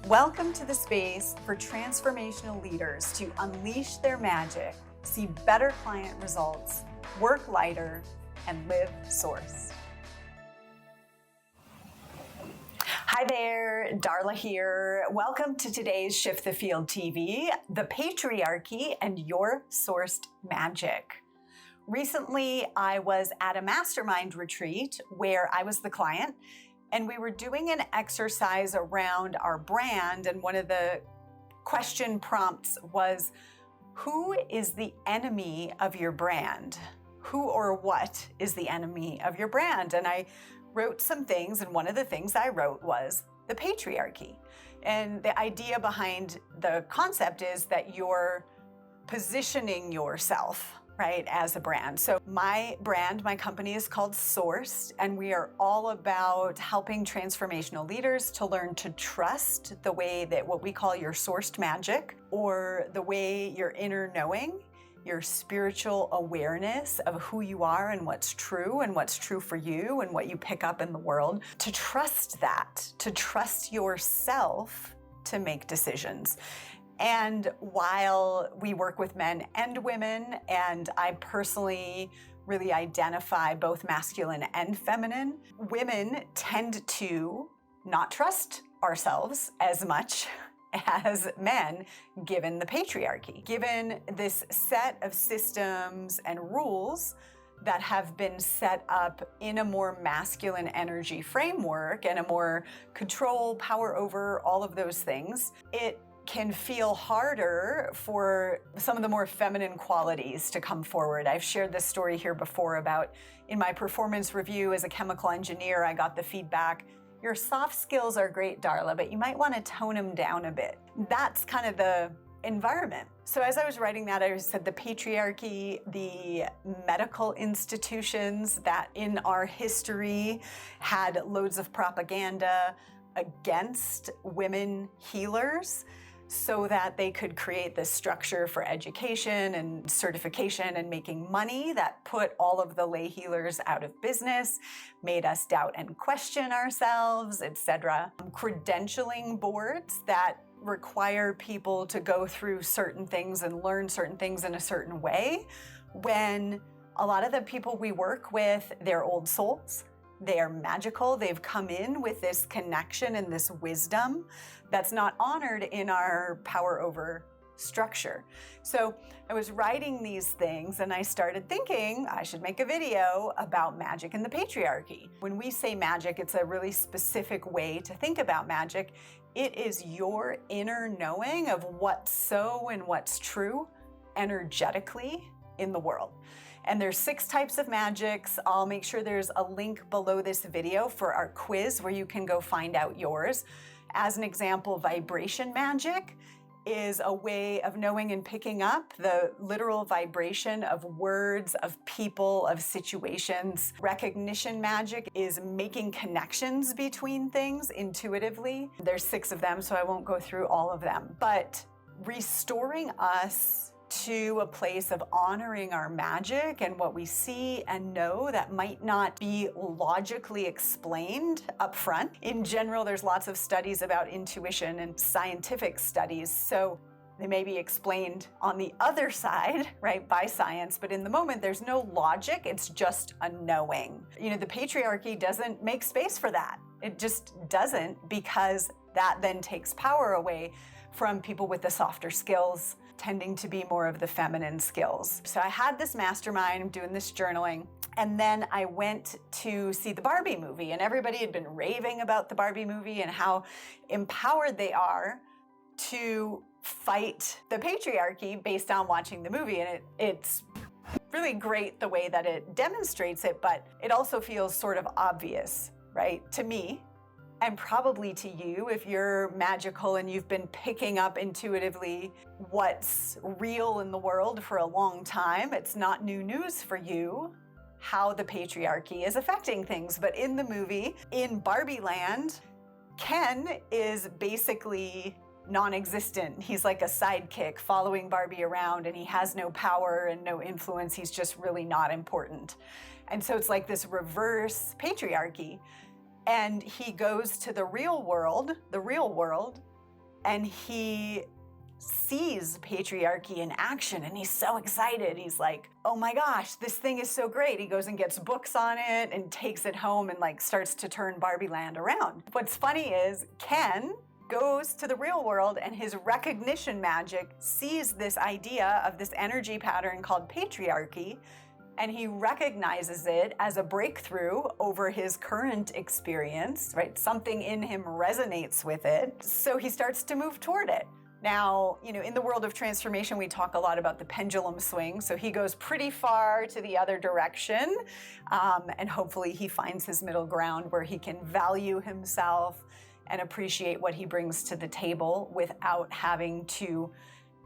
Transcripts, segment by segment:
Welcome to the space for transformational leaders to unleash their magic, see better client results, work lighter, and live source. Hi there, Darla here. Welcome to today's Shift the Field TV, the Patriarchy and Your Sourced Magic. Recently, I was at a mastermind retreat where I was the client, and we were doing an exercise around our brand, and one of the question prompts was, who is the enemy of your brand? Who or what is the enemy of your brand? And I wrote some things, and one of the things I wrote was the patriarchy. And the idea behind the concept is that you're positioning yourself, right, as a brand. So my brand, my company is called Sourced, and we are all about helping transformational leaders to learn to trust the way that what we call your sourced magic, or the way your inner knowing, your spiritual awareness of who you are and what's true for you and what you pick up in the world, to trust that, to trust yourself to make decisions. And while we work with men and women, and I personally really identify both masculine and feminine, women tend to not trust ourselves as much as men, given the patriarchy, given this set of systems and rules that have been set up in a more masculine energy framework and a more control, power over, all of those things. It can feel harder for some of the more feminine qualities to come forward. I've shared this story here before about in my performance review as a chemical engineer, I got the feedback, your soft skills are great, Darla, but you might want to tone them down a bit. That's kind of the environment. So as I was writing that, I said the patriarchy, the medical institutions that in our history had loads of propaganda against women healers, so that they could create this structure for education and certification and making money that put all of the lay healers out of business, made us doubt and question ourselves, etc. Credentialing boards that require people to go through certain things and learn certain things in a certain way, when a lot of the people we work with, they're old souls. They are magical. They've come in with this connection and this wisdom that's not honored in our power over structure. So I was writing these things and I started thinking I should make a video about magic and the patriarchy. When we say magic, it's a really specific way to think about magic. It is your inner knowing of what's so and what's true energetically in the world. And there's 6 types of magics. I'll make sure there's a link below this video for our quiz where you can go find out yours. As an example, vibration magic is a way of knowing and picking up the literal vibration of words, of people, of situations. Recognition magic is making connections between things intuitively. There's 6 of them, so I won't go through all of them. But restoring us to a place of honoring our magic and what we see and know that might not be logically explained up front. In general, there's lots of studies about intuition and scientific studies, so they may be explained on the other side, right, by science, but in the moment, there's no logic, it's just a knowing. You know, the patriarchy doesn't make space for that. It just doesn't, because that then takes power away from people with the softer skills, tending to be more of the feminine skills. So I had this mastermind, I'm doing this journaling, and then I went to see the Barbie movie, and everybody had been raving about the Barbie movie and how empowered they are to fight the patriarchy based on watching the movie. And it's really great the way that it demonstrates it, but it also feels sort of obvious, right, to me. And probably to you, if you're magical and you've been picking up intuitively what's real in the world for a long time, it's not new news for you how the patriarchy is affecting things. But in the movie, in Barbie land, Ken is basically non-existent. He's like a sidekick following Barbie around, and he has no power and no influence. He's just really not important. And so it's like this reverse patriarchy. And he goes to the real world, and he sees patriarchy in action, and he's so excited. He's like, oh my gosh, this thing is so great. He goes and gets books on it and takes it home and like starts to turn Barbie land around. What's funny is Ken goes to the real world, and his recognition magic sees this idea of this energy pattern called patriarchy, and he recognizes it as a breakthrough over his current experience, right? Something in him resonates with it, so he starts to move toward it. Now, in the world of transformation, we talk a lot about the pendulum swing. So he goes pretty far to the other direction, and hopefully he finds his middle ground where he can value himself and appreciate what he brings to the table without having to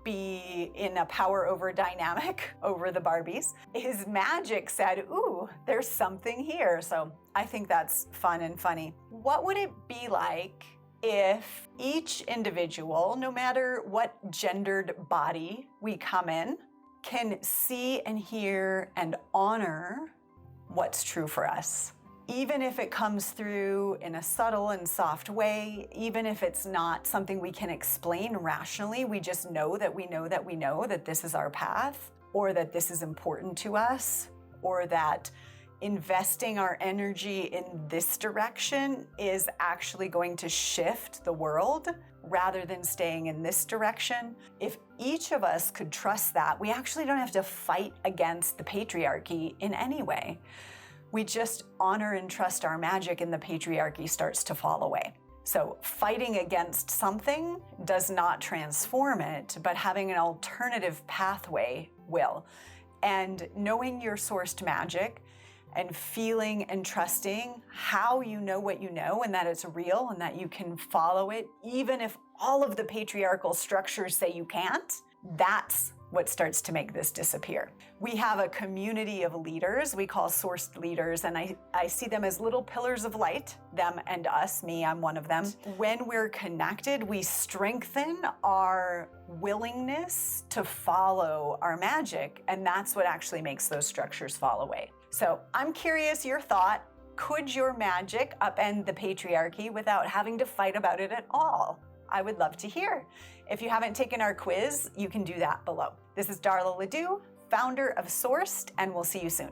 be in a power over dynamic over the Barbies. His magic said, ooh, there's something here. So I think that's fun and funny. What would it be like if each individual, no matter what gendered body we come in, can see and hear and honor what's true for us? Even if it comes through in a subtle and soft way, even if it's not something we can explain rationally, we just know that we know that we know that this is our path, or that this is important to us, or that investing our energy in this direction is actually going to shift the world rather than staying in this direction. If each of us could trust that, we actually don't have to fight against the patriarchy in any way. We just honor and trust our magic, and the patriarchy starts to fall away. So fighting against something does not transform it, but having an alternative pathway will. And knowing your sourced magic and feeling and trusting how you know what you know, and that it's real and that you can follow it, even if all of the patriarchal structures say you can't, that's what starts to make this disappear. We have a community of leaders we call sourced leaders, and I see them as little pillars of light, them and us, me, I'm one of them. When we're connected, we strengthen our willingness to follow our magic, and that's what actually makes those structures fall away. So I'm curious your thought, could your magic upend the patriarchy without having to fight about it at all? I would love to hear. If you haven't taken our quiz, you can do that below. This is Darla LeDoux, founder of Sourced, and we'll see you soon.